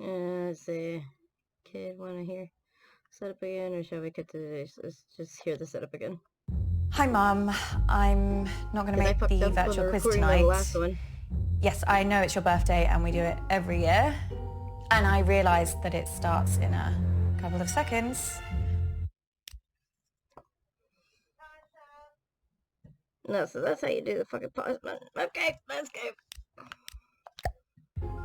Let's see. Kid, wanna hear setup again, or shall we cut to the let's just hear the setup again? Hi, Mum. I'm not going to Because I make fucked the up on the virtual quiz recording of tonight. the last one. Yes, I know it's your birthday and we do it every year. And I realise that it starts in a couple of seconds. No, so that's how you do the fucking pause button. Okay, let's go.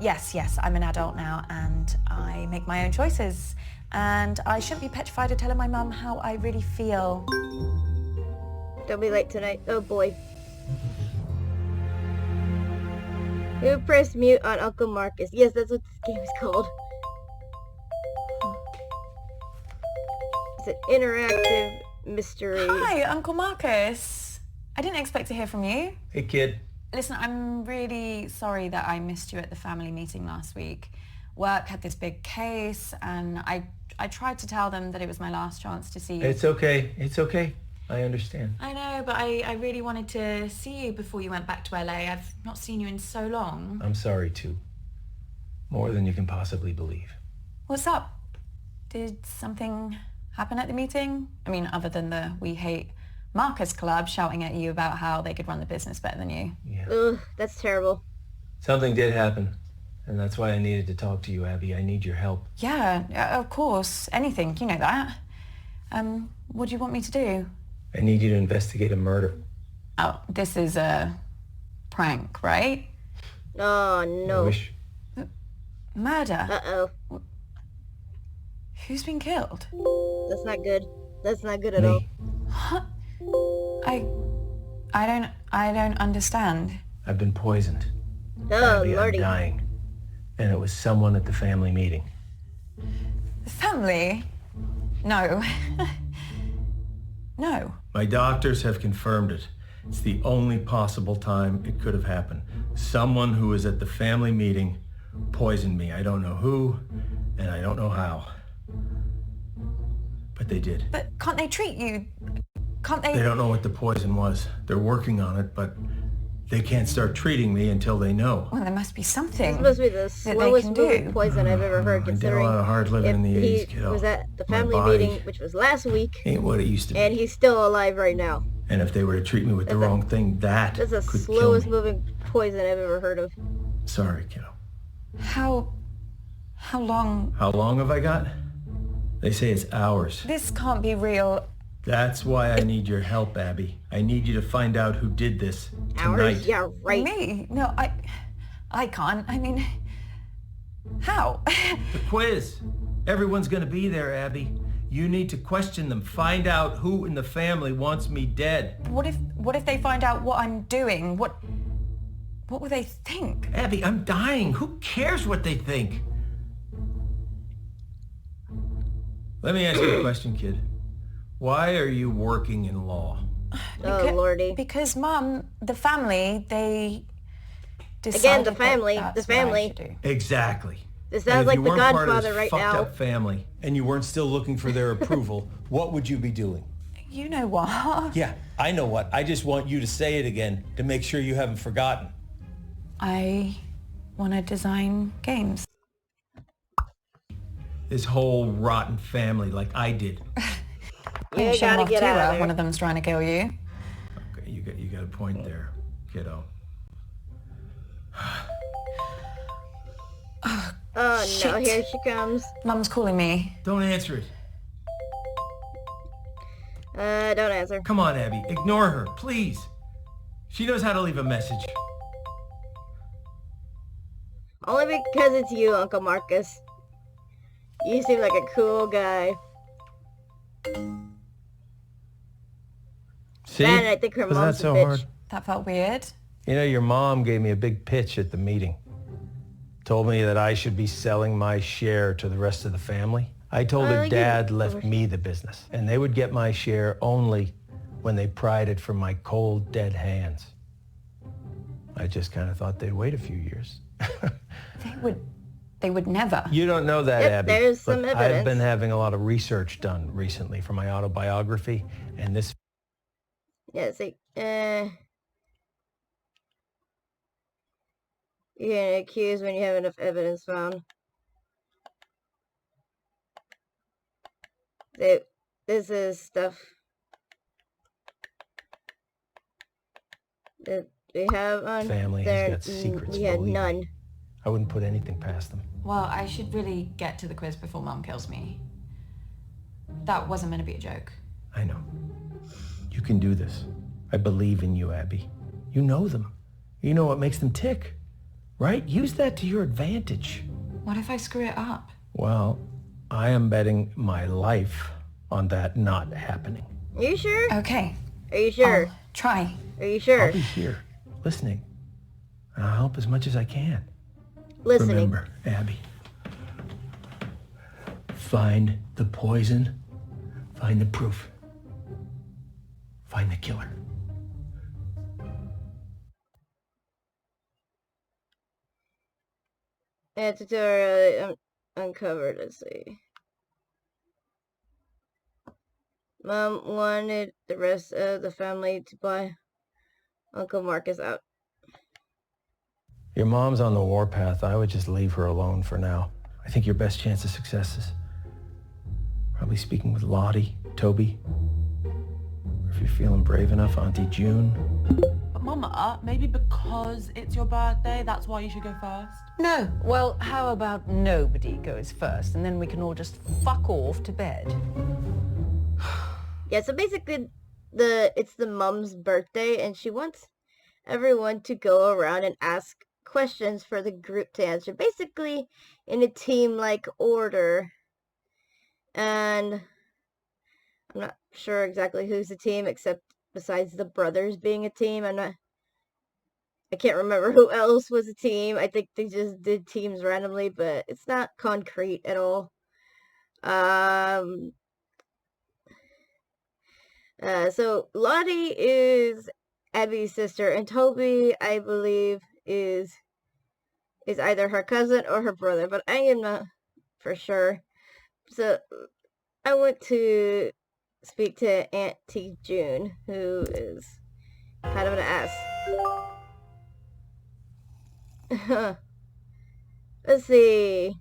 Yes, I'm an adult now and I make my own choices. And I shouldn't be petrified of telling my mum how I really feel. Don't be late tonight. Oh boy. Who pressed mute on Uncle Marcus? Yes, that's what this game is called. It's an interactive mystery. Hi, Uncle Marcus. I didn't expect to hear from you. Hey, kid. Listen, I'm really sorry that I missed you at the family meeting last week. Work had this big case and I tried to tell them that it was my last chance to see you. It's okay. It's okay. I understand. I know, but I really wanted to see you before you went back to LA. I've not seen you in so long. I'm sorry, too. More than you can possibly believe. What's up? Did something happen at the meeting? I mean, other than the We Hate Marcus Club shouting at you about how they could run the business better than you. Yeah. Ugh, that's terrible. Something did happen. And that's why I needed to talk to you, Abby. I need your help. Yeah, of course. Anything. You know that. What do you want me to do? I need you to investigate a murder. Oh, this is a prank, right? Oh, no. I wish... Murder? Uh-oh. Who's been killed? That's not good. That's not good at all. What? I don't understand. I've been poisoned. Oh, Abby, lordy. I'm dying. And it was someone at the family meeting. The family? No. No. My doctors have confirmed it. It's the only possible time it could have happened. Someone who was at the family meeting poisoned me. I don't know who, and I don't know how. But they did. But can't they treat you? Can't they? They don't know what the poison was. They're working on it, but they can't start treating me until they know. Well, there must be something. This must be the slowest moving poison I've ever heard, considering I did a lot of hard living in the 80s, he kiddo. was at the My family body meeting, which was last week, ain't what it used to be. and he's still alive right now. And if they were to treat me with the wrong thing, that That's the could slowest kill me. moving poison I've ever heard of. Sorry, kiddo. How long? How long have I got? They say it's hours. This can't be real. That's why I need your help, Abby. I need you to find out who did this tonight. Hours? Yeah, right. Me? No, I can't. I mean, how? The quiz. Everyone's gonna be there, Abby. You need to question them. Find out who in the family wants me dead. What if they find out what I'm doing? What will they think? Abby, I'm dying. Who cares what they think? Let me ask you a question, kid. Why are you working in law? Oh, lordy. Because, Mum, the family, they decided Again, the family. that The that's what I family. should do. Exactly. This And sounds if like you the weren't part of Godfather this right fucked now. up family, and you weren't still looking for their approval, what would you be doing? You know what? Yeah, I know what. I just want you to say it again to make sure you haven't forgotten. I want to design games. This whole rotten family like I did. You Show 'em gotta off get too, out of there. One of them's trying to kill you. Okay, you got a point there, kiddo. Oh no, Shit. here she comes. Mum's calling me. Don't answer it. Don't answer. Come on, Abby. Ignore her, please. She knows how to leave a message. Only because it's you, Uncle Marcus. You seem like a cool guy. See? Man, I think her Was mom's that so a bitch. hard? That felt weird. You know, your mom gave me a big pitch at the meeting. Told me that I should be selling my share to the rest of the family. I told her Dad left me the business, and they would get my share only when they pried it from my cold, dead hands. I just kind of thought they'd wait a few years. They would never. You don't know that, Yep, Abby. there's some but evidence. I've been having a lot of research done recently for my autobiography, and this... Yeah, see, you're gonna accuse when you have enough evidence found. This is stuff that we have on Family there. has got secrets, We had believe me. none. I wouldn't put anything past them. Well, I should really get to the quiz before Mum kills me. That wasn't meant to be a joke. I know. You can do this. I believe in you, Abby. You know them. You know what makes them tick, right? Use that to your advantage. What if I screw it up? Well, I am betting my life on that not happening. Are you sure? Okay. Are you sure? I'll try. Are you sure? I'll be here, listening. And I'll help as much as I can. Listening. Remember, Abby, find the poison, find the proof, find the killer. Tutorial uncovered. Let's see. Mom wanted the rest of the family to buy Uncle Marcus out. Your mom's on the warpath. I would just leave her alone for now. I think your best chance of success is probably speaking with Lottie, Toby, or if you're feeling brave enough, Auntie June. But Mama, maybe because it's your birthday, that's why you should go first? No. Well, how about nobody goes first, and then we can all just fuck off to bed? Yeah, so basically it's the mom's birthday and she wants everyone to go around and ask questions for the group to answer, basically in a team-like order. And I'm not sure exactly who's a team, except besides the brothers being a team. I can't remember who else was a team. I think they just did teams randomly, but it's not concrete at all. So Lottie is Abby's sister, and Toby, I believe, is either her cousin or her brother, but I am not for sure. So I want to speak to Auntie June, who is kind of an ass. Let's see.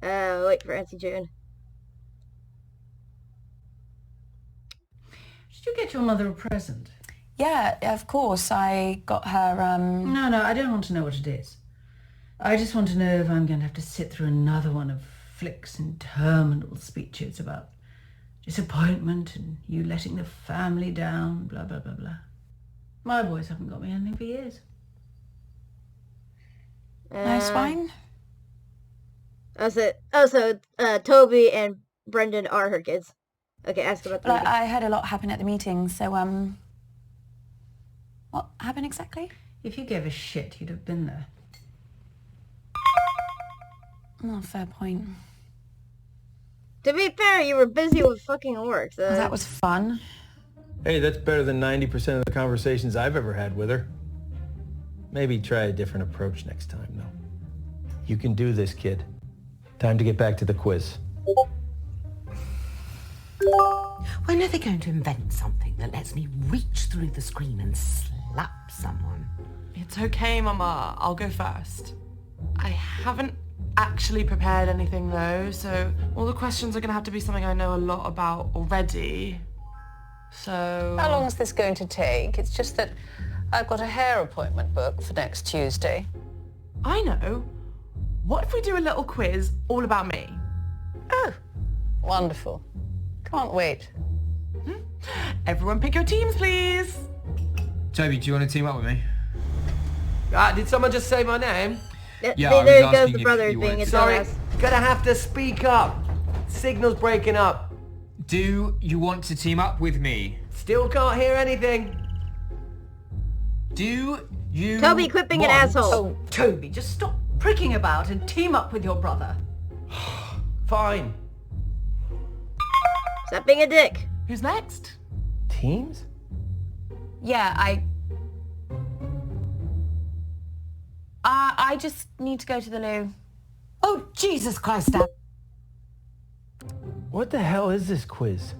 Wait for Auntie June. Did you get your mother a present? Yeah, of course. I got her, No, I don't want to know what it is. I just want to know if I'm going to have to sit through another one of Flick's interminable speeches about disappointment and you letting the family down, blah, blah, blah, blah. My boys haven't got me anything for years. Nice wine. So Toby and Brendan are her kids. Okay, ask about the But meeting. I heard a lot happen at the meeting, so, what happened exactly? If you gave a shit, you'd have been there. Oh, fair point. To be fair, you were busy with fucking work, so... Well, that was fun. Hey, that's better than 90% of the conversations I've ever had with her. Maybe try a different approach next time, though. You can do this, kid. Time to get back to the quiz. When are they going to invent something that lets me reach through the screen and slap someone? It's okay, Mama. I'll go first. I haven't actually prepared anything, though, so all the questions are going to have to be something I know a lot about already. So... How long is this going to take? It's just that I've got a hair appointment booked for next Tuesday. I know. What if we do a little quiz all about me? Oh, wonderful. Can't wait. Everyone pick your teams, please. Toby, do you want to team up with me? Did someone just say my name? Yeah, I there was goes asking the if brothers you being wanted a to. Sorry, dumbass. gonna have to speak up. Signal's breaking up. Do you want to team up with me? Still can't hear anything. Do you Toby, quit being an want- asshole. Oh, Toby, just stop pricking about and team up with your brother. Fine. Stop being a dick. Who's next? Teams? Yeah, I just need to go to the loo. Oh, Jesus Christ, Dad. What the hell is this quiz?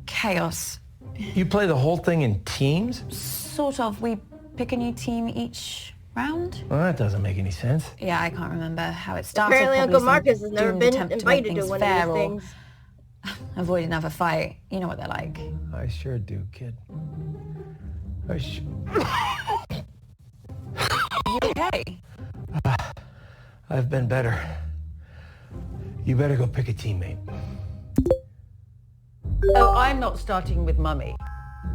Chaos. You play the whole thing in teams? Sort of. We pick a new team each round. Well, that doesn't make any sense. Yeah, I can't remember how it started. Apparently Probably Uncle some Marcus has never doomed been attempt to make invited to things one fair of these or things. avoid another fight. You know what they're like. I sure do, kid. You okay? I've been better. You better go pick a teammate. Oh, I'm not starting with Mummy.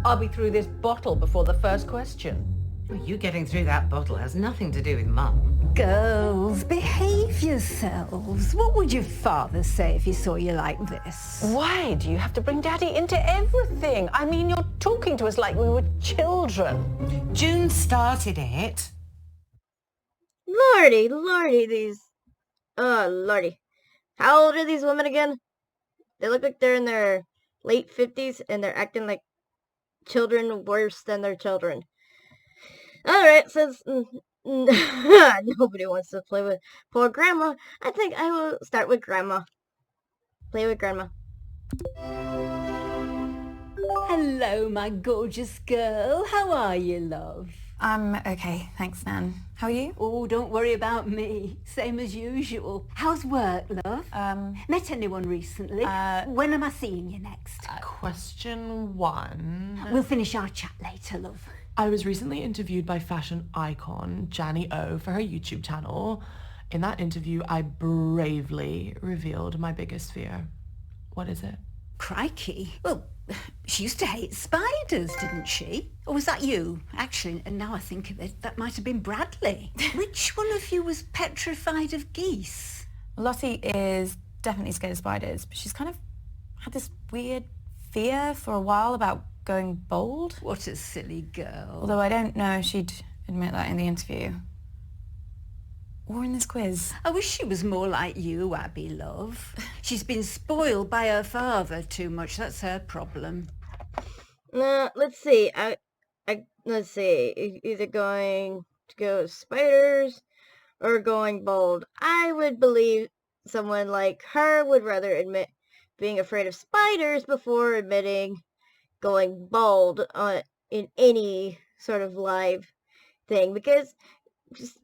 I'll be through this bottle before the first question. Well, you getting through that bottle has nothing to do with Mum. Girls, behave yourselves. What would your father say if he saw you like this? Why do you have to bring Daddy into everything? I mean, you're talking to us like we were children. June started it. Lordy, these... Oh, lordy. How old are these women again? They look like they're in their late 50s and they're acting like children worse than their children. Alright, since nobody wants to play with poor Grandma, I think I will start with Grandma. Play with Grandma. Hello, my gorgeous girl. How are you, love? I'm okay, thanks, Nan. How are you? Oh, don't worry about me. Same as usual. How's work, love? Met anyone recently? When am I seeing you next? Question 1. We'll finish our chat later, love. I was recently interviewed by fashion icon Janny O for her YouTube channel. In that interview, I bravely revealed my biggest fear. What is it? Crikey. Well, she used to hate spiders, didn't she? Or was that you? Actually, and now I think of it, that might have been Bradley. Which one of you was petrified of geese? Lottie is definitely scared of spiders, but she's kind of had this weird fear for a while about going bald. What a silly girl. Although I don't know if she'd admit that in the interview. Or in this quiz. I wish she was more like you, Abby, love. She's been spoiled by her father too much. That's her problem. Let's see. Let's see. Either going to go spiders or going bald. I would believe someone like her would rather admit being afraid of spiders before admitting going bald in any sort of live thing, because just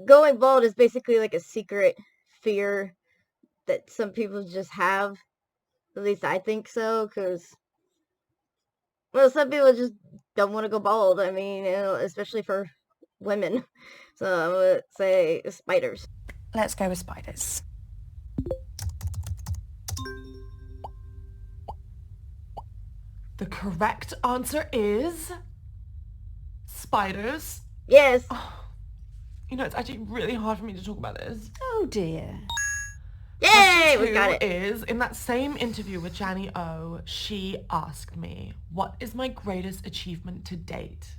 going bald is basically like a secret fear that some people just have. At least I think so, because, well, some people just don't want to go bald. I mean, you know, especially for women. So I would say spiders. Let's go with spiders. The correct answer is spiders. Yes. Oh, you know, it's actually really hard for me to talk about this. Oh dear. Yay, Question we got it. 2 is, in that same interview with Janny O, she asked me, what is my greatest achievement to date?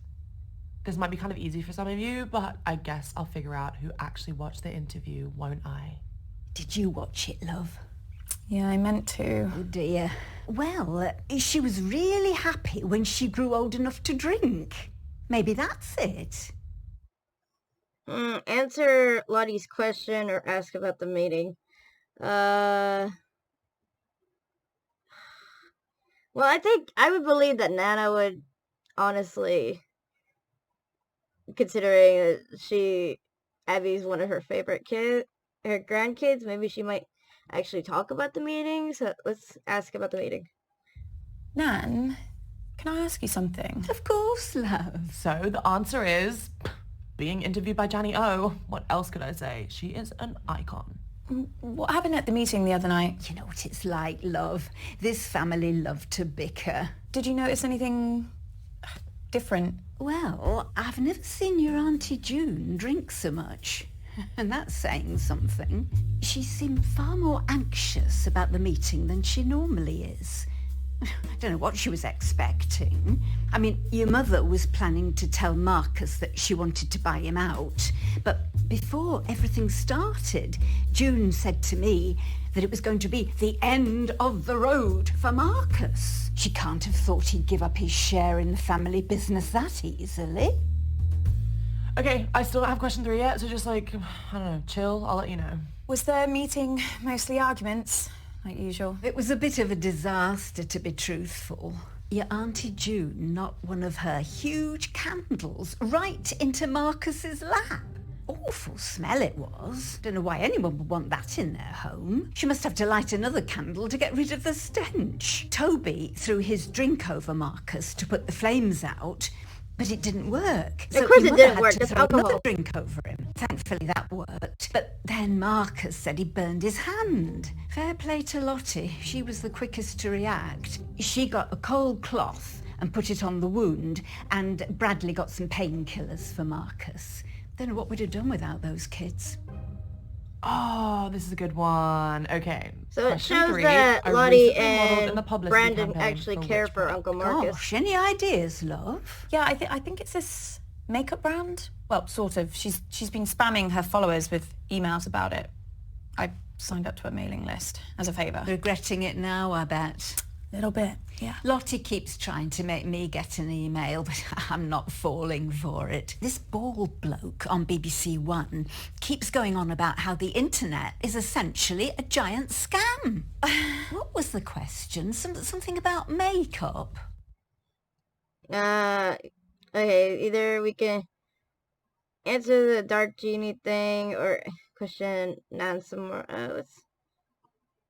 This might be kind of easy for some of you, but I guess I'll figure out who actually watched the interview, won't I? Did you watch it, love? Yeah, I meant to. Oh dear. Well, she was really happy when she grew old enough to drink. Maybe that's it. Answer Lottie's question or ask about the meeting. Well, I think I would believe that Nana would, honestly, considering that Abby's one of her favorite her grandkids, maybe she might actually talk about the meeting. So let's ask about the meeting. Nan, can I ask you something? Of course, love. So the answer is being interviewed by Janny O. What else could I say? She is an icon. What happened at the meeting the other night? You know what it's like, love. This family love to bicker. Did you notice anything different? Well, I've never seen your Auntie June drink so much. And that's saying something. She seemed far more anxious about the meeting than she normally is. I don't know what she was expecting. I mean, your mother was planning to tell Marcus that she wanted to buy him out. But before everything started, June said to me that it was going to be the end of the road for Marcus. She can't have thought he'd give up his share in the family business that easily. Okay, I still don't have question 3 yet, so just like, I don't know, chill, I'll let you know. Was the meeting mostly arguments, like usual? It was a bit of a disaster, to be truthful. Your Auntie June knocked one of her huge candles right into Marcus's lap. awful smell it was. Don't know why anyone would want that in their home. She must have to light another candle to get rid of the stench. Toby threw his drink over Marcus to put the flames out, but it didn't work. Of course it didn't work. To It's throw another alcohol. drink over him. Thankfully that worked. But then Marcus said he burned his hand. Fair play to Lottie. She was the quickest to react. She got a cold cloth and put it on the wound, and Bradley got some painkillers for Marcus. Don't know what we'd have done without those kids. Oh, this is a good one. Okay. So it Question shows 3. that I Lottie recently modeled in the and publicity Brandon campaign actually for care which for product? Uncle Marcus. Gosh, any ideas, love? Yeah, I think it's this makeup brand. Well, sort of. She's been spamming her followers with emails about it. I signed up to a mailing list as a favour. Regretting it now, I bet. Little bit, yeah. Lottie keeps trying to make me get an email, but I'm not falling for it. This bald bloke on BBC One keeps going on about how the internet is essentially a giant scam. What was the question? Something about makeup? Okay, either we can answer the dark genie thing or question Nan some more.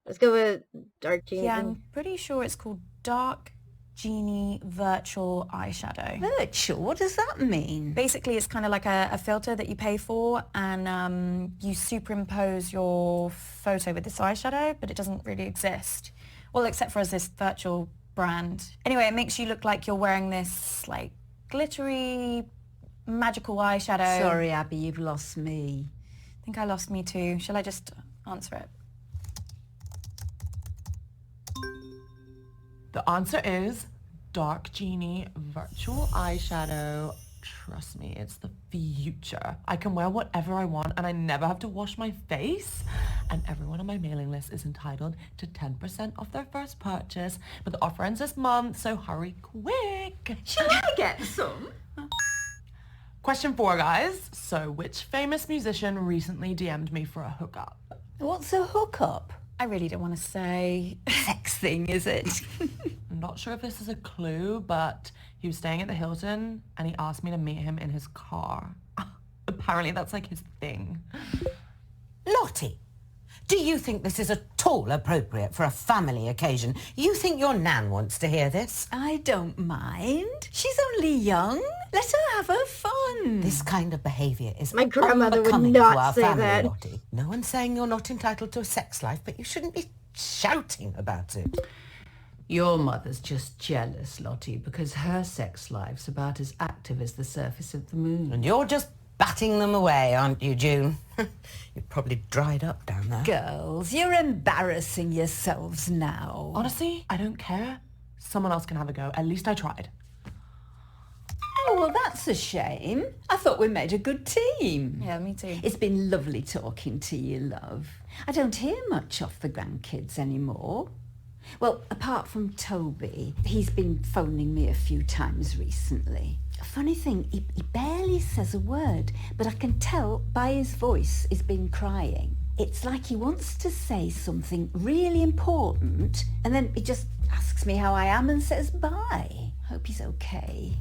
Let's go with dark genie. Yeah, thing. I'm pretty sure it's called Dark Genie Virtual Eyeshadow. Virtual? What does that mean? Basically, it's kind of like a filter that you pay for, and you superimpose your photo with this eyeshadow, but it doesn't really exist. Well, except for as this virtual brand. Anyway, it makes you look like you're wearing this, like, glittery, magical eyeshadow. Sorry, Abby, you've lost me. I think I lost me too. Shall I just answer it? The answer is Dark Genie Virtual Eyeshadow. Trust me, it's the future. I can wear whatever I want and I never have to wash my face. And everyone on my mailing list is entitled to 10% off their first purchase. But the offer ends this month, so hurry quick. Shall I get some? Question 4, guys. So which famous musician recently DM'd me for a hookup? What's a hookup? I really don't want to say. Sex thing, is it? I'm not sure if this is a clue, but he was staying at the Hilton and he asked me to meet him in his car. Apparently that's like his thing. Lottie, do you think this is at all appropriate for a family occasion? You think your Nan wants to hear this? I don't mind. She's only young. Let her have her fun. This kind of behaviour is My grandmother would unbecoming to not our say family, that. Lottie. No one's saying you're not entitled to a sex life, but you shouldn't be shouting about it. Your mother's just jealous, Lottie, because her sex life's about as active as the surface of the moon. And you're just batting them away, aren't you, June? You've probably dried up down there. Girls, you're embarrassing yourselves now. Honestly, I don't care. Someone else can have a go. At least I tried. Oh, well, that's a shame. I thought we made a good team. Yeah, me too. It's been lovely talking to you, love. I don't hear much off the grandkids anymore. Well, apart from Toby, he's been phoning me a few times recently. Funny thing, he barely says a word, but I can tell by his voice he's been crying. It's like he wants to say something really important, and then he just asks me how I am and says bye. Hope he's okay.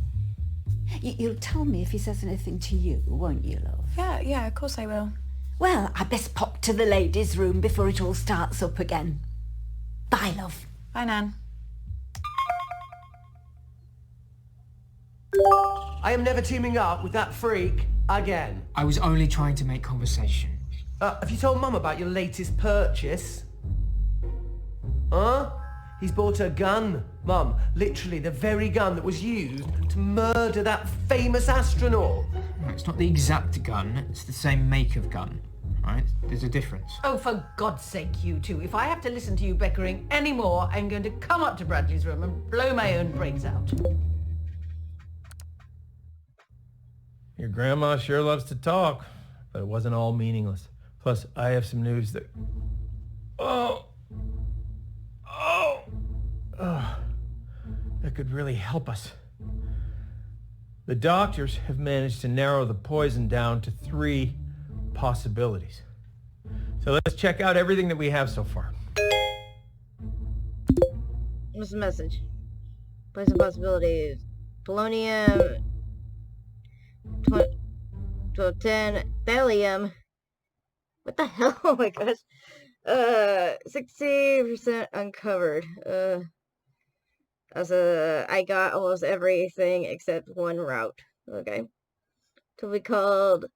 You'll tell me if he says anything to you, won't you, love? Yeah, of course I will. Well, I best pop to the ladies' room before it all starts up again. Bye, love. Bye, Nan. I am never teaming up with that freak again. I was only trying to make conversation. Have you told Mum about your latest purchase? Huh? He's bought a gun, Mum. Literally the very gun that was used to murder that famous astronaut. No, it's not the exact gun, it's the same make of gun, right? There's a difference. Oh, for God's sake, you two. If I have to listen to you bickering anymore, I'm going to come up to Bradley's room and blow my own brains out. Your grandma sure loves to talk, but it wasn't all meaningless. Plus, I have some news that... that could really help us. The doctors have managed to narrow the poison down to 3 possibilities. So let's check out everything that we have so far. What's the message? Poison possibilities. Polonium. 10, Bellium. What the hell? Oh my gosh. 60% uncovered. I got almost everything except one route. Okay. To be called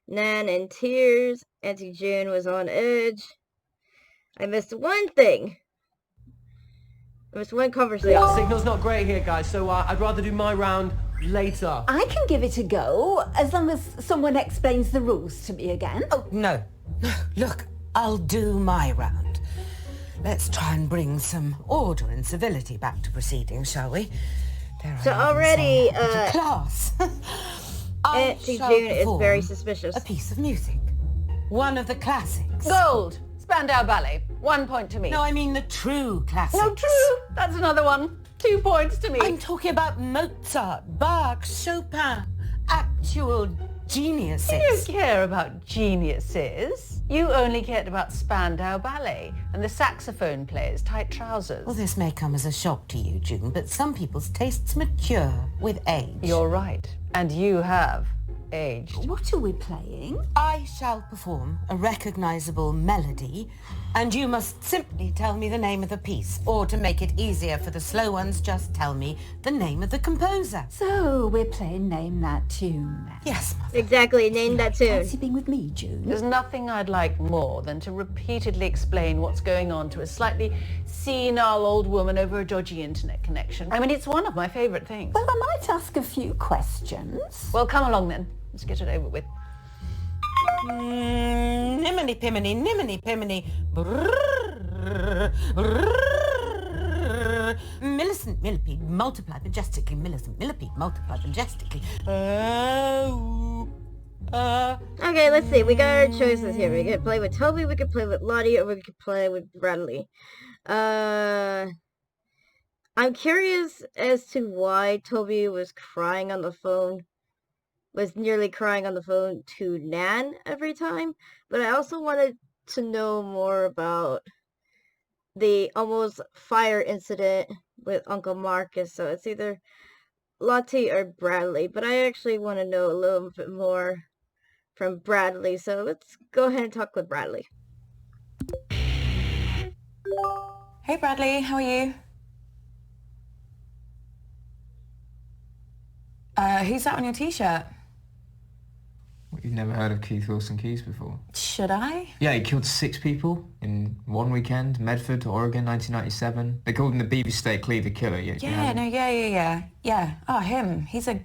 Nan in tears. Auntie June was on edge. I missed one thing. I missed one conversation. Signal's not great here, guys, so I'd rather do my round later. I can give it a go, as long as someone explains the rules to me again. Oh, no. No, look, I'll do my round. Let's try and bring some order and civility back to proceedings, shall we? So already, class. Auntie June is very suspicious. A piece of music. One of the classics. Gold! Spandau Ballet. 1 point to me. No, I mean the true classics. No, true! That's another one. 2 points to me. I'm talking about Mozart, Bach, Chopin. Actual geniuses. You don't care about geniuses. You only cared about Spandau Ballet and the saxophone player's tight trousers. Well, this may come as a shock to you, June, but some people's tastes mature with age. You're right. And you have aged. What are we playing? I shall perform a recognizable melody, and you must simply tell me the name of the piece, or to make it easier for the slow ones, just tell me the name of the composer. So we're playing Name That Tune. Yes, Mother. Exactly, name that tune. Fancy being with me, June? There's nothing I'd like more than to repeatedly explain what's going on to a slightly senile old woman over a dodgy internet connection. I mean, it's one of my favourite things. Well, I might ask a few questions. Well, come along then. Let's get it over with. Niminy piminy, niminy piminy. Brrrr, brrrr. Millicent millipede multiplied majestically. Millicent millipede multiplied majestically. Okay, let's see. We got our choices here. We could play with Toby, we could play with Lottie, or we could play with Bradley. I'm curious as to why Toby was crying on the phone. Was nearly crying on the phone to Nan every time, but I also wanted to know more about the almost fire incident with Uncle Marcus, so it's either Lottie or Bradley, but I actually want to know a little bit more from Bradley, so let's go ahead and talk with Bradley. Hey Bradley, how are you? Who's that on your t-shirt? What, you've never heard of Keith Wilson Keys before? Should I? Yeah, he killed 6 people in one weekend, Medford, Oregon, 1997. They called him the Beaver State Cleaver Killer. Yeah. Oh, him. He's a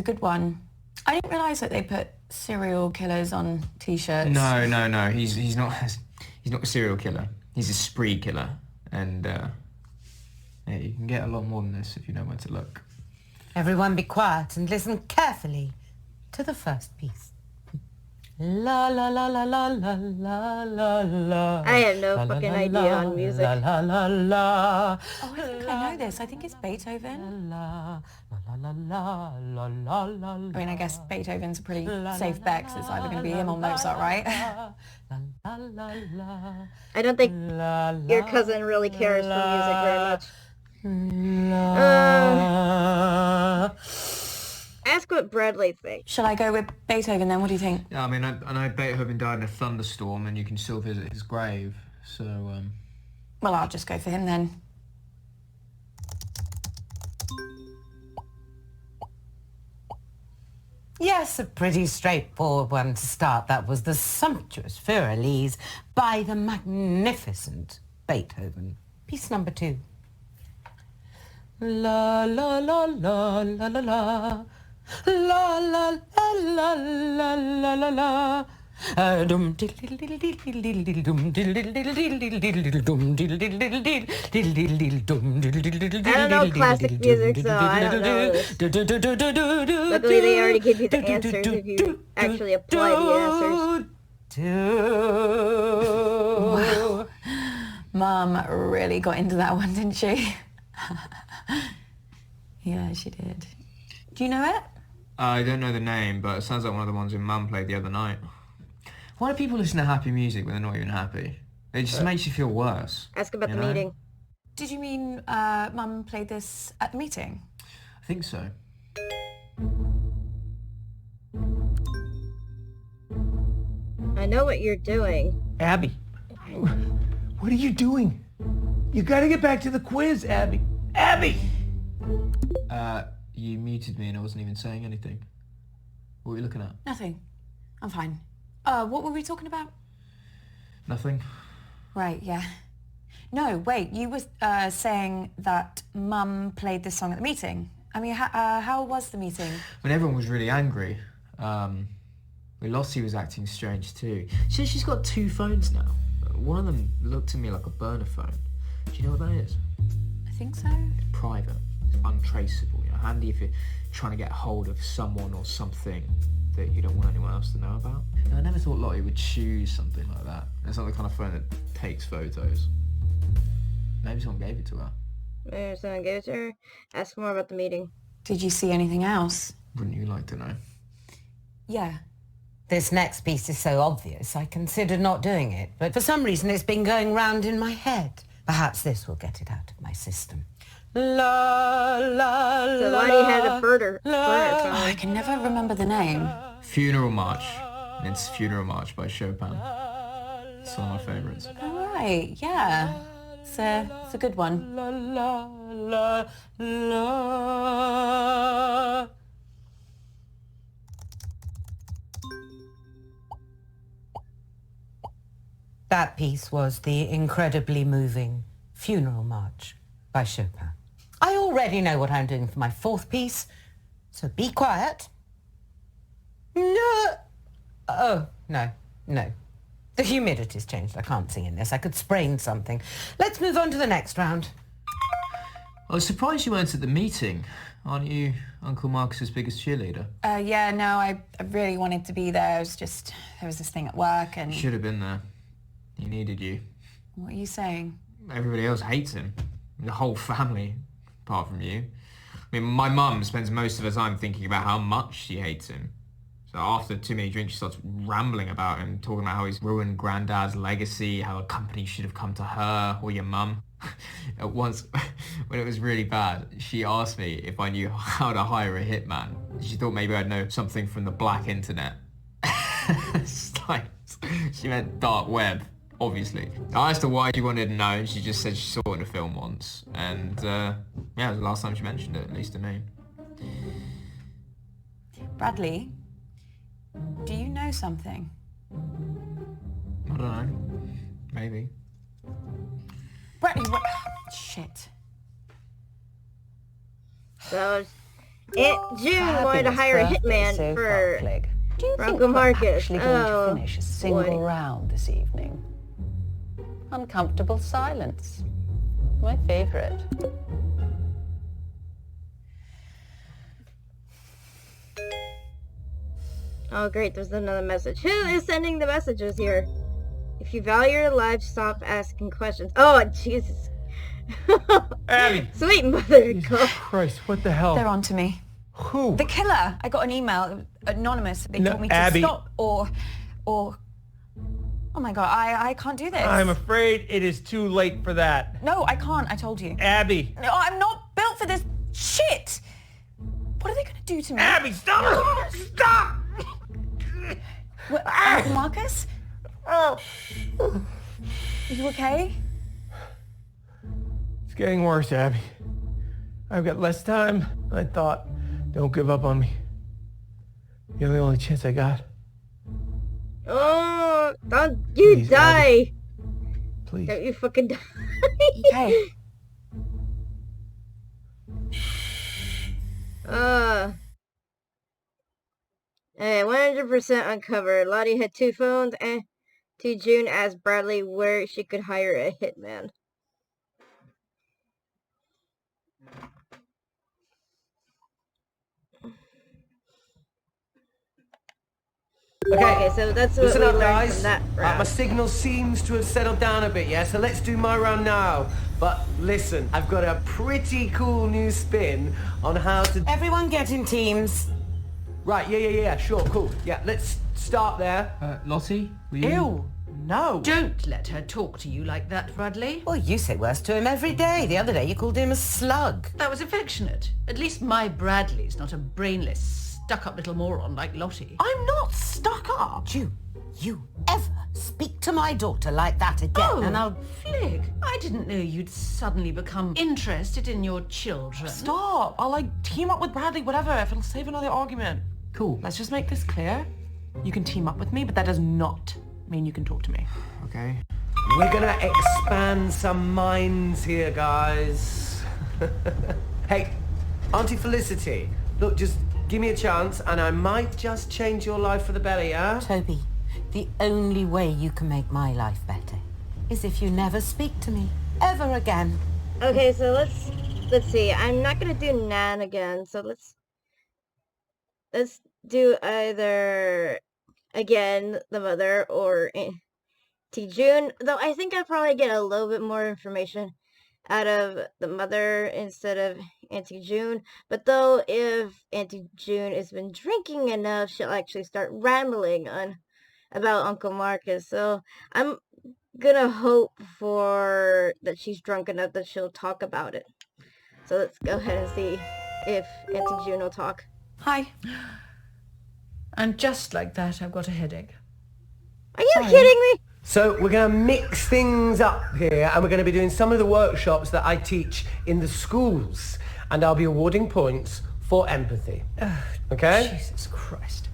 good one. I didn't realise that they put serial killers on t-shirts. No. He's not a serial killer. He's a spree killer. And, yeah, you can get a lot more than this if you know where to look. Everyone be quiet and listen carefully to the first piece. La la la la la la la la la. I have no fucking idea on music. La la la la. Oh, I think I know this. I think it's Beethoven. La la la la la la la. I mean, I guess Beethoven's a pretty safe bet 'cause it's either going to be him or Mozart, right? I don't think your cousin really cares for music very much. Ask what Bradley thinks. Shall I go with Beethoven then? What do you think? Yeah, I mean, I know Beethoven died in a thunderstorm and you can still visit his grave, so, Well, I'll just go for him then. Yes, a pretty straightforward one to start. That was the sumptuous Für Elise by the magnificent Beethoven. Piece number 2. La la la la la la la. La la la la la la la la. Dum diddle diddle diddle diddle diddle dum diddle diddle diddle diddle diddle dum diddle diddle diddle diddle diddle diddle dum diddle diddle diddle. I don't know classic music, so I don't know this. Luckily, they already give you the answers if you actually apply the answers. Wow. Mum really got into that one, didn't she? Yeah, she did. Do you know it? I don't know the name, but it sounds like one of the ones your mum played the other night. Why do people listen to happy music when they're not even happy? It just makes you feel worse. Ask about the know? meeting. Did you mean Mum played this at the meeting? I think so. know what you're doing. Abby, what are you doing? You gotta get back to the quiz, Abby. Abby! You muted me and I wasn't even saying anything. What were you looking at? Nothing. I'm fine. What were we talking about? Nothing. Right, yeah. No, wait, you were saying that Mum played this song at the meeting. I mean, how was the meeting? When everyone was really angry. Lossie was acting strange too. She says she's got 2 phones now. One of them looked at me like a burner phone. Do you know what that is? I think so. It's private. It's untraceable. You know, handy if you're trying to get hold of someone or something that you don't want anyone else to know about. And I never thought Lottie would choose something like that. It's not the kind of phone that takes photos. Maybe someone gave it to her. Maybe someone gave it to her. Ask more about the meeting. Did you see anything else? Wouldn't you like to know? Yeah. This next piece is so obvious, I considered not doing it, but for some reason it's been going round in my head. Perhaps this will get it out of my system. La, la, So la, Lottie had a burner Oh, phone. I can never remember the name. Funeral March. It's Funeral March by Chopin. It's one of my favourites. All right, yeah. It's a good one. la, la, la, la. That piece was the incredibly moving Funeral March by Chopin. I already know what I'm doing for my 4th piece, so be quiet. No. Oh, no. The humidity's changed. I can't sing in this. I could sprain something. Let's move on to the next round. I was surprised you weren't at the meeting. Aren't you Uncle Marcus's biggest cheerleader? Yeah, no, I really wanted to be there. It was just, there was this thing at work and... You should have been there. He needed you. What are you saying? Everybody else hates him. The whole family, apart from you. I mean, my mum spends most of her time thinking about how much she hates him. So after too many drinks, she starts rambling about him, talking about how he's ruined Granddad's legacy, how a company should have come to her or your mum. At once, when it was really bad, she asked me if I knew how to hire a hitman. She thought maybe I'd know something from the black internet. It's like, she meant dark web, obviously. I asked her why she wanted to know, and she just said she saw it in a film once. And yeah, it was the last time she mentioned it, at least to me. Bradley, do you know something? I don't know. Maybe. Bradley, what? Shit. So Aunt June wanted to hire a hitman so for far, Clegg. Do you think Bronco we're Marcus. actually going to finish a single boy. round this evening? Uncomfortable silence. My favourite. Oh great, there's another message. Who is sending the messages here? If you value your life, stop asking questions. Oh, Jesus. Abby! Sweet mother. Jesus Christ, what the hell? They're on to me. Who? The killer. I got an email, anonymous. They No, told me to Abby. stop or... Oh my God, I can't do this. I'm afraid it is too late for that. No, I can't, I told you. Abby! No, I'm not built for this shit. What are they going to do to me? Abby, stop! Stop! What, Uncle Marcus? Oh. Are you okay? It's getting worse, Abby. I've got less time than I thought. Don't give up on me. You're the only chance I got. Oh, don't you Please, die. Abby. Please. Don't you fucking die. Okay. Hey, 100% uncovered. Lottie had 2 phones and to June asked Bradley where she could hire a hitman. Okay, so that's what Listen we up, learned guys. from that My round. signal seems to have settled down a bit, yeah? So let's do my round now. But listen, I've got a pretty cool new spin on how to... Everyone get in teams. Right, yeah, sure, cool. Yeah, let's start there. Lottie, were you... Ew, no. Don't let her talk to you like that, Bradley. Well, you say worse to him every day. The other day you called him a slug. That was affectionate. At least my Bradley's not a brainless stuck-up little moron like Lottie. I'm not stuck up. June, you ever speak to my daughter like that again, Oh, and I'll... Flick, I didn't know you'd suddenly become interested in your children. Stop. I'll team up with Bradley, whatever, if it'll save another argument. Cool. Let's just make this clear. You can team up with me, but that does not mean you can talk to me. Okay. We're gonna expand some minds here, guys. Hey, Auntie Felicity, look, just give me a chance and I might just change your life for the better, yeah? Toby, the only way you can make my life better is if you never speak to me ever again. Okay, so let's see. I'm not gonna do Nan again, so let's do either again the mother or Auntie June. Though I think I'd probably get a little bit more information out of the mother instead of Auntie June. But though if Auntie June has been drinking enough, she'll actually start rambling on about Uncle Marcus. So I'm gonna hope for that she's drunk enough that she'll talk about it. So let's go ahead and see if Auntie June will talk. Hi. And just like that, I've got a headache. Are you kidding me? So we're going to mix things up here and we're going to be doing some of the workshops that I teach in the schools and I'll be awarding points for empathy. Okay? Jesus Christ.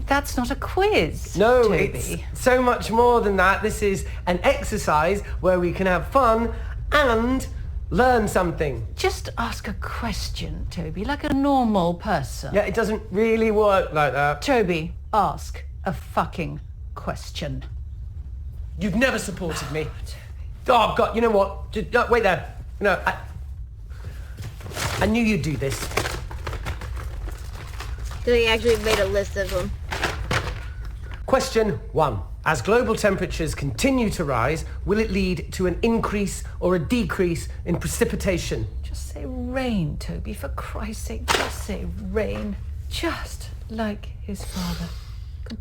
That's not a quiz, No, Toby. it's so much more than that. This is an exercise where we can have fun and learn something. Just ask a question, Toby, like a normal person. Yeah, it doesn't really work like that. Toby, ask a fucking question. You've never supported me. Oh, God, you know what? Just, no, wait there. No, I knew you'd do this. So he actually made a list of them. Question 1. As global temperatures continue to rise, will it lead to an increase or a decrease in precipitation? Just say rain, Toby, for Christ's sake. Just say rain. Just like his father.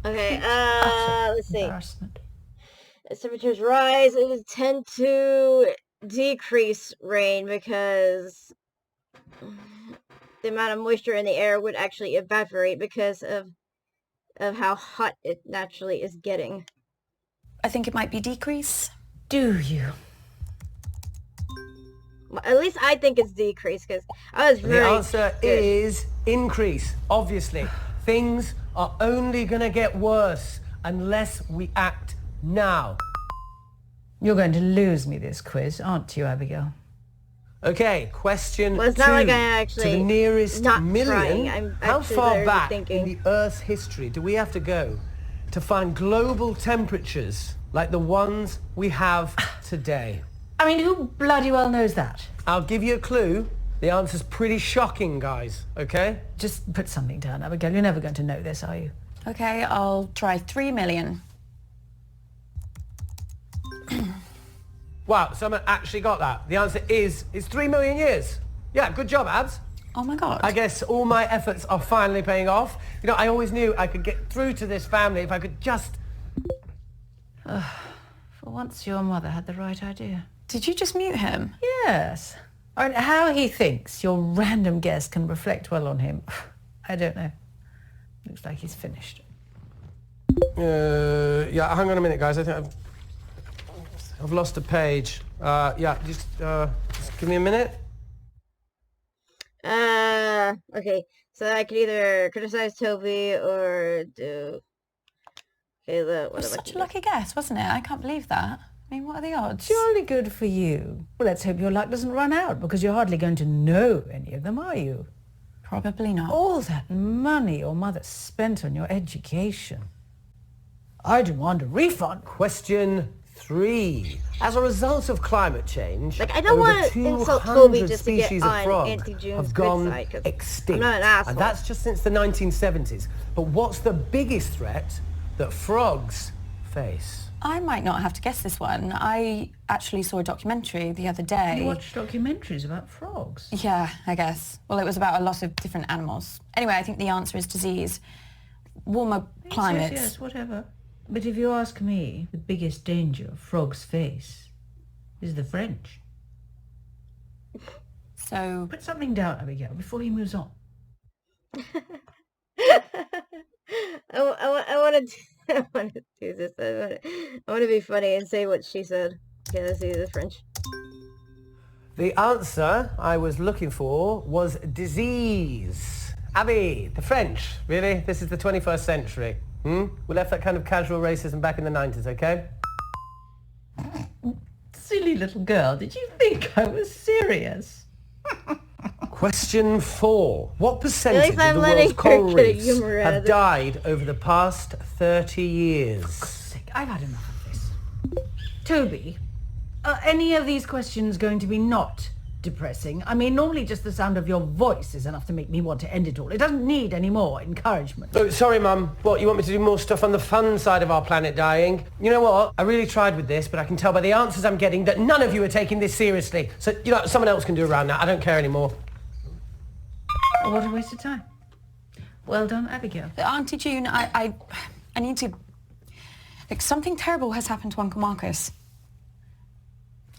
Okay, Utter let's see. Embarrassment. As temperatures rise, it would tend to decrease rain because the amount of moisture in the air would actually evaporate because of how hot it naturally is getting. I think it might be decrease. Do you? Well, at least I think it's decrease because I was The very answer is increase. Obviously, things are only going to get worse unless we act now. You're going to lose me this quiz, aren't you, Abigail? Okay, question Well, it's 2. not like I actually to the nearest not million, trying. I'm how actually far literally back thinking. in the Earth's history do we have to go to find global temperatures like the ones we have today? I mean, who bloody well knows that? I'll give you a clue. The answer's pretty shocking, guys, okay? Just put something down, Abigail. You're never going to know this, are you? Okay, I'll try 3 million. Wow, someone actually got that. The answer is 3 million years. Yeah, good job, Abs. Oh my God. I guess all my efforts are finally paying off. You know, I always knew I could get through to this family if I could just... For once, your mother had the right idea. Did you just mute him? Yes. I mean, how he thinks your random guess can reflect well on him, I don't know. Looks like he's finished. Yeah, hang on a minute, guys. I think I've lost a page. Yeah, just give me a minute. Okay. So I could either criticize Toby or do... Okay, It was such a lucky guess, wasn't it? I can't believe that. I mean, what are the odds? Surely good for you. Well, let's hope your luck doesn't run out, because you're hardly going to know any of them, are you? Probably not. All that money your mother spent on your education. I demand a refund. Question 3. As a result of climate change, Like, I don't over want to insult Toby 200 just to get species of on frog Auntie June's have good gone side, 'cause extinct. I'm not an asshole. And that's just since the 1970s. But what's the biggest threat that frogs face? I might not have to guess this one. I actually saw a documentary the other day. You watch documentaries about frogs? Yeah, I guess. Well, it was about a lot of different animals. Anyway, I think the answer is disease. Warmer climates. Yes, whatever. But if you ask me, the biggest danger frogs face is the French. So... Put something down, Abigail, before he moves on. want to. I want to do this. I want to be funny and say what she said. Okay, let's see the French. The answer I was looking for was disease. Abby, the French, really? This is the 21st century. We left that kind of casual racism back in the 90s, okay? Silly little girl, did you think I was serious? Question 4. What percentage of I'm the letting world's her coral get a reefs humor out of have this. died over the past 30 years? Sick, I've had enough of this. Toby, are any of these questions going to be not depressing? I mean, normally just the sound of your voice is enough to make me want to end it all. It doesn't need any more encouragement. Oh, sorry, Mum. What, you want me to do more stuff on the fun side of our planet dying? You know what? I really tried with this, but I can tell by the answers I'm getting that none of you are taking this seriously. So, someone else can do around that. I don't care anymore. What a waste of time. Well done, Abigail. Auntie June, I need to... Like, something terrible has happened to Uncle Marcus.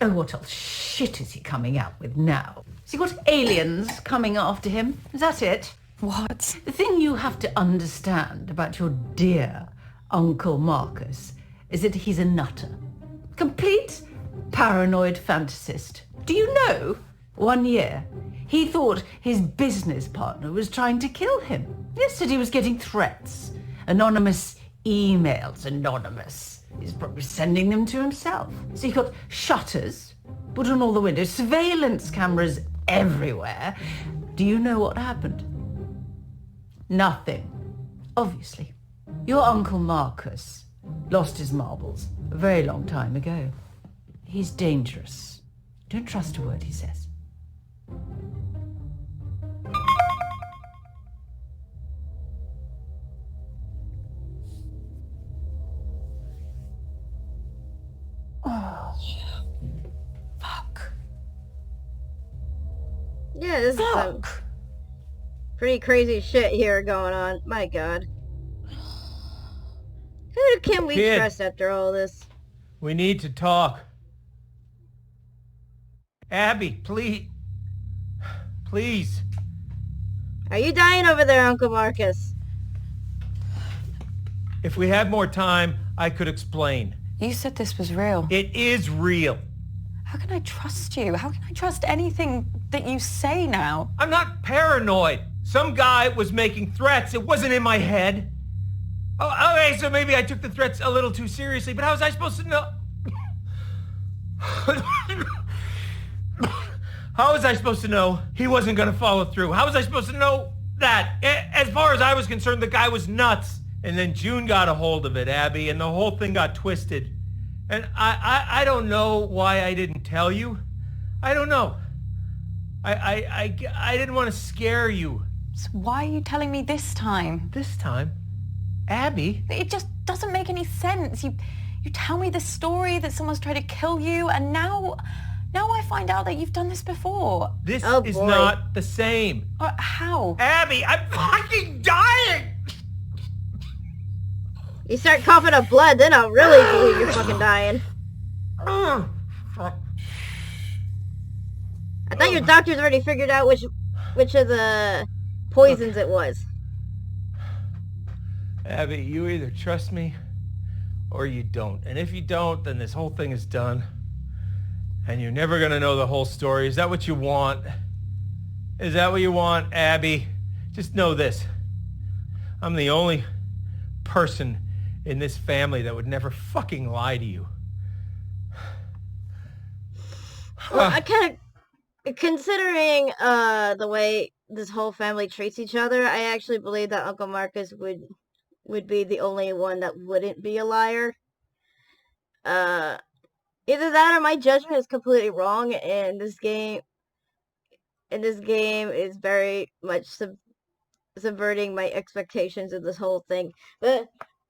Oh, what else shit is he coming out with now? Has he got aliens coming after him? Is that it? What? The thing you have to understand about your dear Uncle Marcus is that he's a nutter. Complete paranoid fantasist. Do you know, 1 year, he thought his business partner was trying to kill him. Yes, said he was getting threats. Anonymous emails, anonymous. He's probably sending them to himself. So he got shutters put on all the windows, surveillance cameras everywhere. Do you know what happened? Nothing. Obviously. Your Uncle Marcus lost his marbles a very long time ago. He's dangerous. Don't trust a word he says. Fuck. Yeah, this is some pretty crazy shit here going on. My God. Who can we Kid. trust after all this? We need to talk. Abby, please. Please. Are you dying over there, Uncle Marcus? If we had more time, I could explain. You said this was real. It is real. How can I trust you? How can I trust anything that you say now? I'm not paranoid. Some guy was making threats. It wasn't in my head. Oh, okay, so maybe I took the threats a little too seriously, but how was I supposed to know? How was I supposed to know he wasn't going to follow through? How was I supposed to know that? As far as I was concerned, the guy was nuts. And then June got a hold of it, Abby, and the whole thing got twisted. And I don't know why I didn't tell you. I don't know. I didn't want to scare you. So why are you telling me this time? This time? Abby? It just doesn't make any sense. You tell me the story that someone's tried to kill you, and now I find out that you've done this before. This is not the same. How? Abby, I'm fucking dying! You start coughing up blood, then I'll really believe you're fucking dying. I thought your doctors already figured out which of the poisons it was. Abby, you either trust me or you don't. And if you don't, then this whole thing is done. And you're never going to know the whole story. Is that what you want? Is that what you want, Abby? Just know this. I'm the only person in this family that would never fucking lie to you. Well, I kind of, considering the way this whole family treats each other, I actually believe that Uncle Marcus would be the only one that wouldn't be a liar. Either that or my judgment is completely wrong, and this game is very much subverting my expectations of this whole thing. But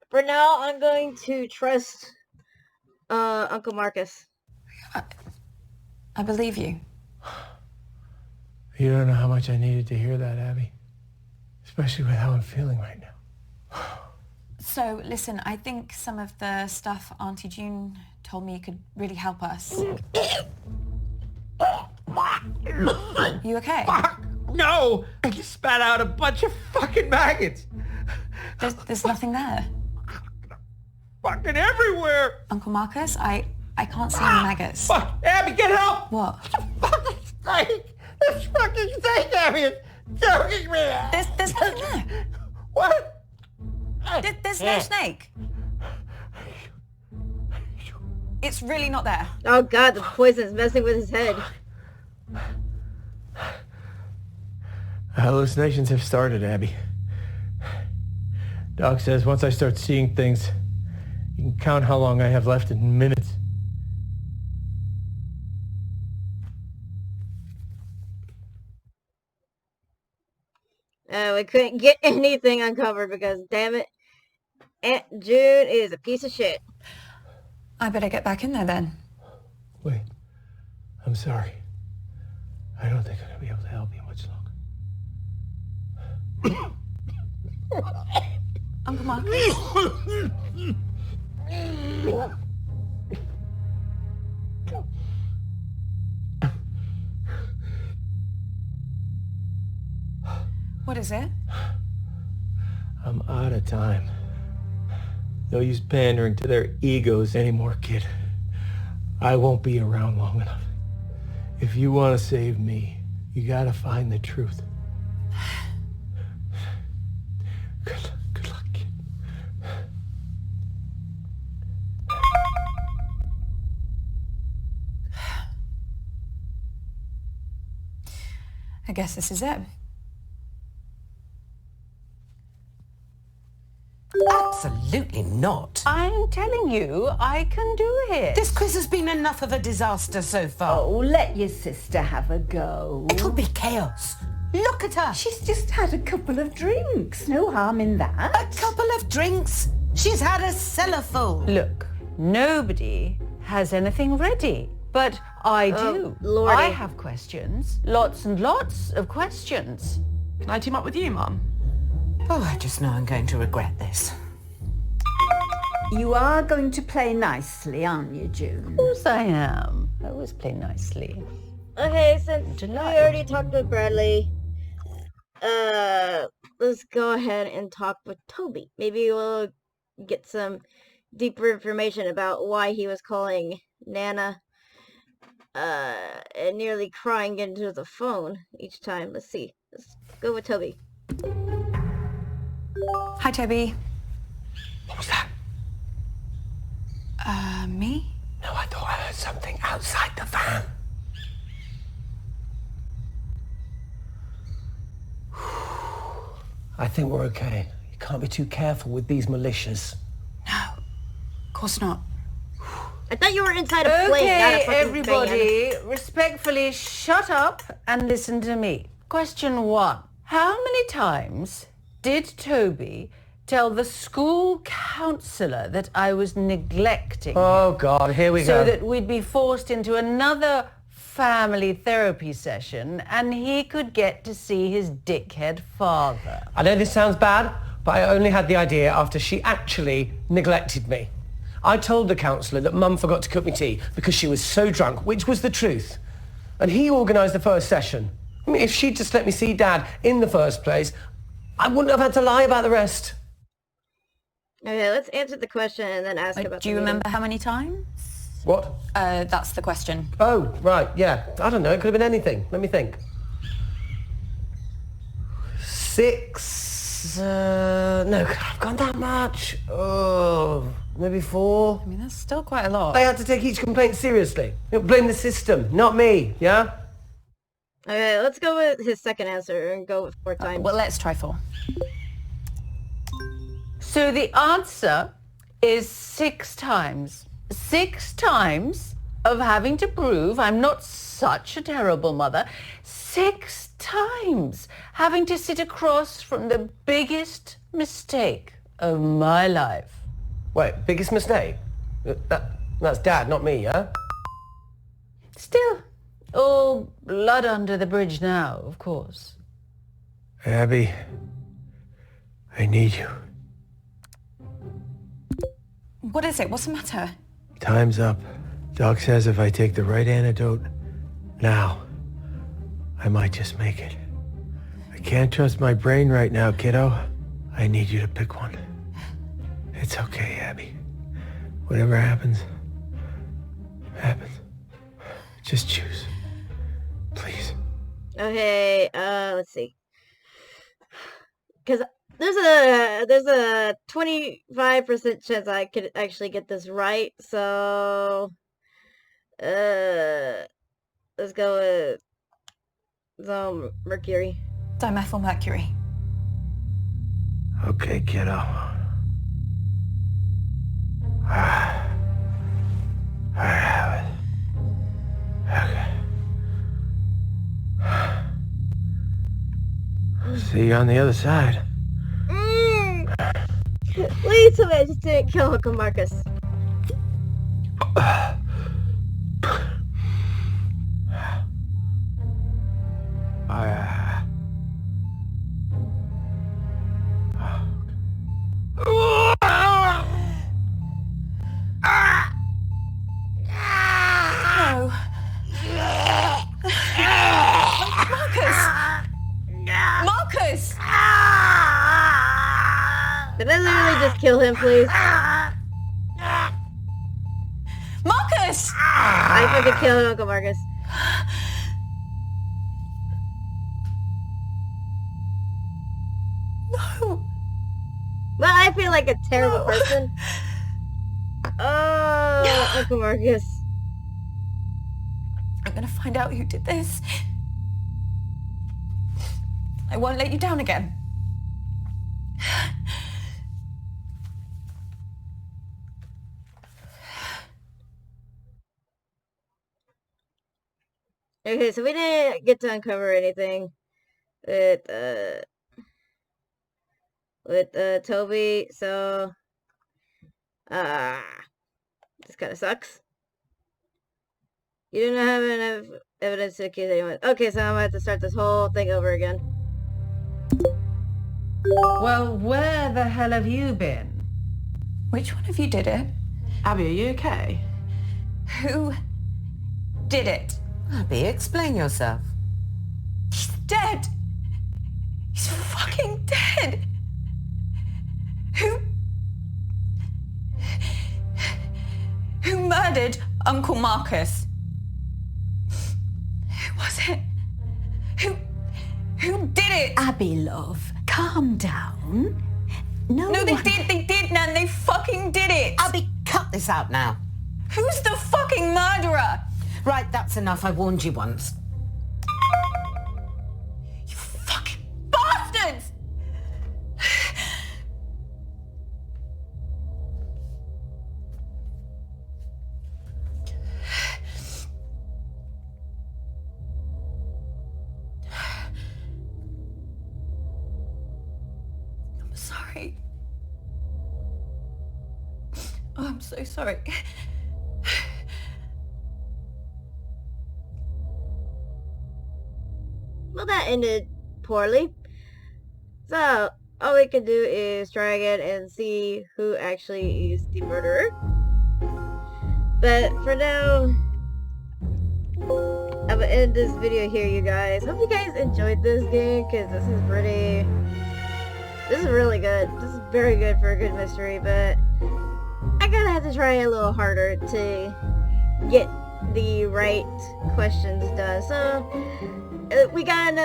for now, I'm going to trust Uncle Marcus. I believe you. You don't know how much I needed to hear that, Abby. Especially with how I'm feeling right now. So, listen, I think some of the stuff Auntie June told me could really help us. You okay? No! I just spat out a bunch of fucking maggots. There's nothing there. fucking everywhere. Uncle Marcus, I can't see any maggots. Fuck, Abby, get help! What? Fucking snake! This fucking snake, Abby, is choking me! There's nothing there. What? There's no snake. It's really not there. Oh god, the poison is messing with his head. Hallucinations have started, Abby. Doc says once I start seeing things, you can count how long I have left in minutes. We couldn't get anything uncovered because, damn it, Aunt June is a piece of shit. I better get back in there then. Wait, I'm sorry. I don't think I'm going to be able to help you much longer. Uncle Marcus? What is it? I'm out of time. No use pandering to their egos anymore, kid. I won't be around long enough. If you want to save me, you gotta find the truth. Good luck, kid. I guess this is it. Absolutely not. I'm telling you, I can do it. This quiz has been enough of a disaster so far. Oh, let your sister have a go. It'll be chaos. Look at her. She's just had a couple of drinks. No harm in that. A couple of drinks? She's had a cellar full. Look, nobody has anything ready, but I do. Lordy. I have questions. Lots and lots of questions. Can I team up with you, Mum? Oh, I just know I'm going to regret this. You are going to play nicely, aren't you, June? Of course I am. I always play nicely. Okay, since we already talked with Bradley, let's go ahead and talk with Toby. Maybe we'll get some deeper information about why he was calling Nana and nearly crying into the phone each time. Let's see. Let's go with Toby. Hi, Toby. What was that? Me? No, I thought I heard something outside the van. I think we're okay. You can't be too careful with these militias. No, of course not. I thought you were inside a plane, not a Okay, fucking everybody, respectfully shut up and listen to me. Question 1. How many times did Toby tell the school counsellor that I was neglecting him? Oh, God, here we So go. that we'd be forced into another family therapy session and he could get to see his dickhead father. I know this sounds bad, but I only had the idea after she actually neglected me. I told the counsellor that Mum forgot to cook me tea because she was so drunk, which was the truth. And he organised the first session. I mean, if she'd just let me see Dad in the first place, I wouldn't have had to lie about the rest. Okay, let's answer the question and then ask about Do you the meeting. remember how many times? What? That's the question. Oh, right, yeah. I don't know, it could have been anything. Let me think. 6... no, could I have gone that much? Oh, maybe 4. I mean, that's still quite a lot. They had to take each complaint seriously. You know, blame the system, not me, yeah? Okay, let's go with his second answer and go with 4 times. Well, let's try 4. So the answer is 6 times. 6 times of having to prove I'm not such a terrible mother. 6 times having to sit across from the biggest mistake of my life. Wait, biggest mistake? That's Dad, not me, yeah? Still, all blood under the bridge now, of course. Abby, I need you. What is it? What's the matter? Time's up. Doc says if I take the right antidote now, I might just make it. I can't trust my brain right now, kiddo. I need you to pick one. It's okay, Abby. Whatever happens, happens. Just choose. Please. Okay, let's see. Because there's a 25% chance I could actually get this right, so let's go with Mercury. Dimethyl mercury. Okay, kiddo. I have it. Okay. See you on the other side. Please tell me I just didn't kill Uncle Marcus. No. Marcus! Did I literally just kill him, please? Marcus! I fucking killed Uncle Marcus. No. Well, I feel like a terrible person. Oh, Uncle Marcus. I'm gonna find out who did this. I won't let you down again. Okay, so we didn't get to uncover anything with Toby, so this kind of sucks. You do not have enough evidence to accuse anyone. Okay, so I'm gonna have to start this whole thing over again. Well, where the hell have you been? Which one of you did it? Abby, are you okay? Who did it? Abby, explain yourself. He's dead. He's fucking dead. Who murdered Uncle Marcus? Who was it? Who did it? Abby, love, calm down. No, they did, Nan. They fucking did it. Abby, cut this out now. Who's the fucking murderer? Right, that's enough. I warned you once. You fucking bastards! I'm sorry. Oh, I'm so sorry. Well, that ended poorly. So, all we can do is try again and see who actually is the murderer. But for now, I'm gonna end this video here, you guys. Hope you guys enjoyed this game, because this is really good. This is very good for a good mystery, but I gotta have to try a little harder to get the right questions done. So, we got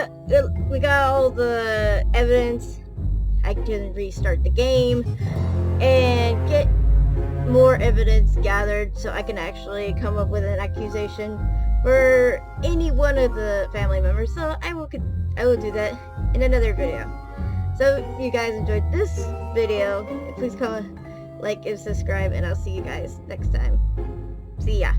all the evidence. I can restart the game and get more evidence gathered so I can actually come up with an accusation for any one of the family members. So I will do that in another video. So if you guys enjoyed this video, please comment, like, and subscribe, and I'll see you guys next time. See ya.